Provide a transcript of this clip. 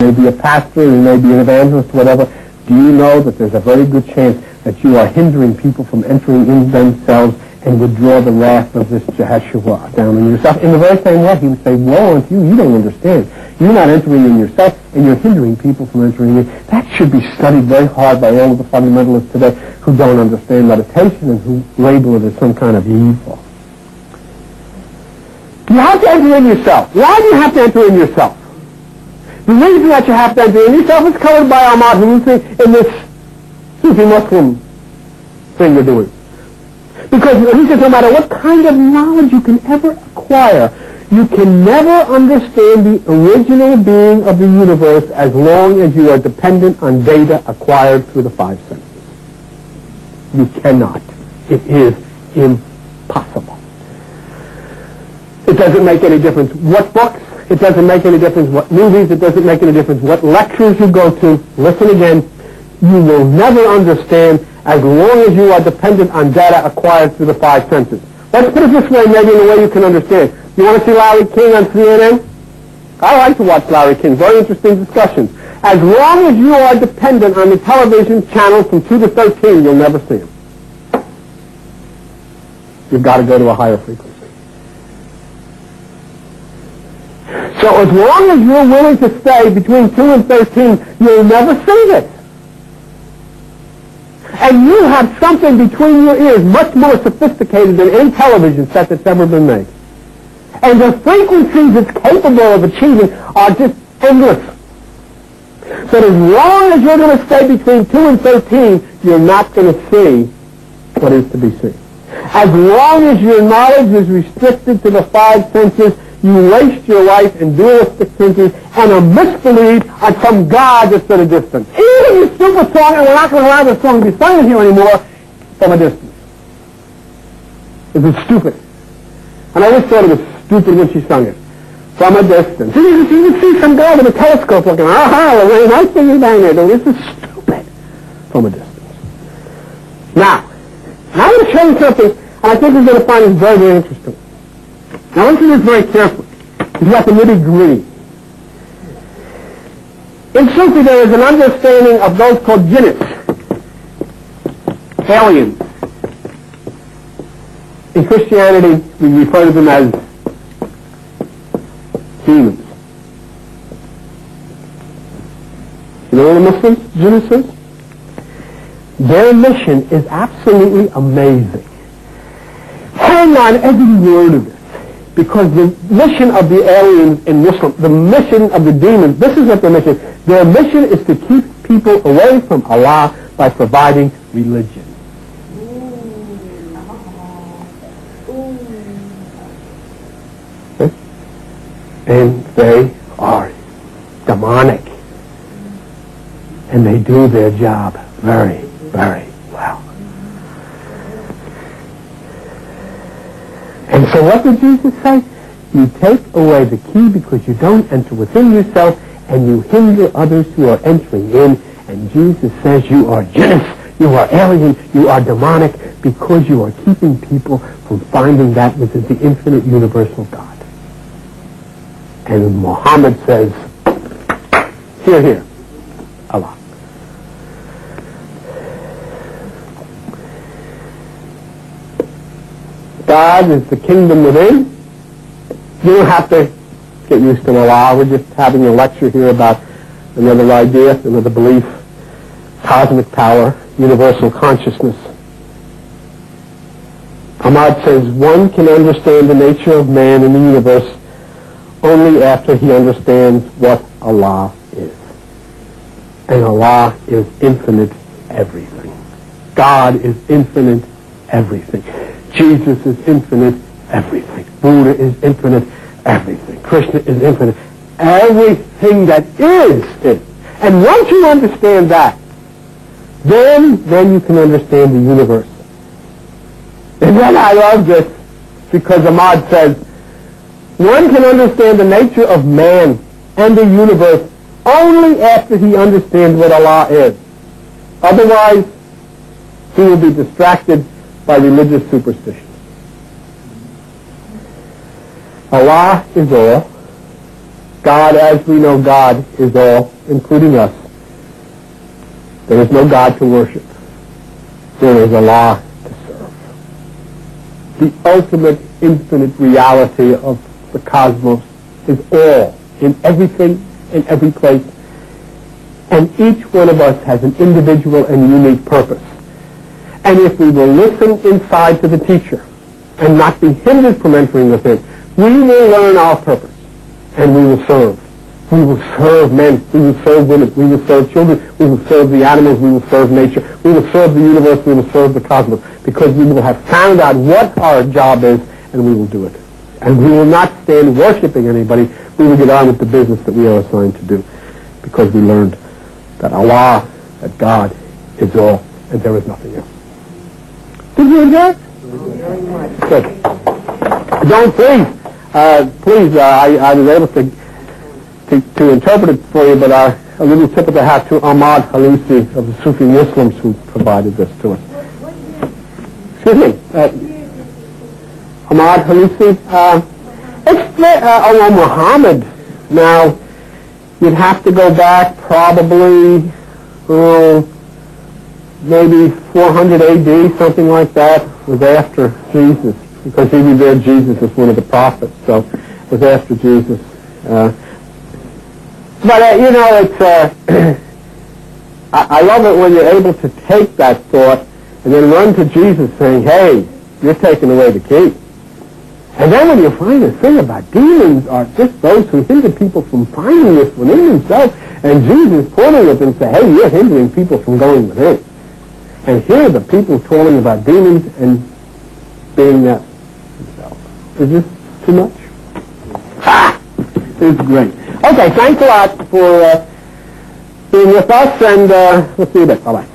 may be a pastor, you may be an evangelist, whatever. Do you know that there's a very good chance that you are hindering people from entering in themselves and would draw the wrath of this Jehoshua down on yourself? In the very same way, he would say, woe unto you, you don't understand. You're not entering in yourself, and you're hindering people from entering in. That should be studied very hard by all of the fundamentalists today who don't understand meditation and who label it as some kind of evil. You have to enter in yourself. Why do you have to enter in yourself? The reason that you have to enter in yourself is covered by Ahmad Hulusi in this Sufi Muslim thing you're doing. Because he says no matter what kind of knowledge you can ever acquire, you can never understand the original being of the universe as long as you are dependent on data acquired through the five senses. You cannot. It is impossible. It doesn't make any difference what books, it doesn't make any difference what movies, it doesn't make any difference what lectures you go to. Listen again, you will never understand as long as you are dependent on data acquired through the five senses. Let's put it this way, maybe in a way you can understand. You want to see Larry King on CNN? I like to watch Larry King. Very interesting discussions. As long as you are dependent on the television channel from 2 to 13, you'll never see him. You've got to go to a higher frequency. So as long as you're willing to stay between 2 and 13, you'll never see this. And you have something between your ears much more sophisticated than any television set that's ever been made. And the frequencies it's capable of achieving are just endless. But as long as you're going to stay between 2 and 13, you're not going to see what is to be seen. As long as your knowledge is restricted to the five senses, you waste your life in dualistic thinking and a misbelief on some God that's at a distance. Even your stupid song, and we're not going to allow this song to be sung here anymore, from a distance. It's stupid. And I always thought it was stupid when she sung it. From a distance. You can see some guy with a telescope looking, the nice thing is down there. This is stupid. From a distance. Now I'm going to show you something, and I think you're going to find this very, very interesting. Now listen to this very carefully. You've got the nitty-gritty. In Sufi there is an understanding of those called jinns, aliens. In Christianity, we refer to them as demons. You know what the Muslims, jinns is? Their mission is absolutely amazing. Hang on every word of it. Because the mission of the aliens in Muslim, the mission of the demons, this is what their mission is. Their mission is to keep people away from Allah by providing religion. And they are demonic. And they do their job very, very well. And so what did Jesus say? You take away the key because you don't enter within yourself and you hinder others who are entering in. And Jesus says you are jinns, you are alien, you are demonic because you are keeping people from finding that which is the infinite universal God. And Muhammad says, hear, hear, Allah. God is the kingdom within. You don't have to get used to Allah. We're just having a lecture here about another idea, another belief, cosmic power, universal consciousness. Ahmad says one can understand the nature of man in the universe only after he understands what Allah is. And Allah is infinite everything. God is infinite everything. Jesus is infinite everything. Buddha is infinite everything. Krishna is infinite. Everything that is. And once you understand that, then you can understand the universe. And then I love this because Ahmad says, one can understand the nature of man and the universe only after he understands what Allah is. Otherwise, he will be distracted by religious superstition. Allah is all. God as we know God is all, including us. There is no God to worship. There is Allah to serve. The ultimate infinite reality of the cosmos is all, in everything, in every place. And each one of us has an individual and unique purpose. And if we will listen inside to the teacher and not be hindered from entering within, we will learn our purpose and we will serve. We will serve men, we will serve women, we will serve children, we will serve the animals, we will serve nature, we will serve the universe, we will serve the cosmos, because we will have found out what our job is and we will do it. And we will not stand worshiping anybody, we will get on with the business that we are assigned to do, because we learned that Allah, that God is all, and there is nothing else. Did you enjoy it? Very much. Good. John, please, I was able to interpret it for you, but a little tip of the hat to Ahmad Halusi of the Sufi Muslims who provided this to us. Excuse me. Ahmad Halusi. It's Muhammad. Now, you'd have to go back probably, maybe 400 A.D., something like that, was after Jesus, because he revered Jesus as one of the prophets, so it was after Jesus. But, it's, I love it when you're able to take that thought and then run to Jesus saying, hey, you're taking away the key. And then when you find the thing about demons are just those who hinder people from finding this within themselves, and Jesus pointing at them and say, hey, you're hindering people from going within. And here are the people talking about demons and being that themselves. Is this too much? Ha! It's great. Okay, thanks a lot for being with us, and we'll see you then. Bye-bye.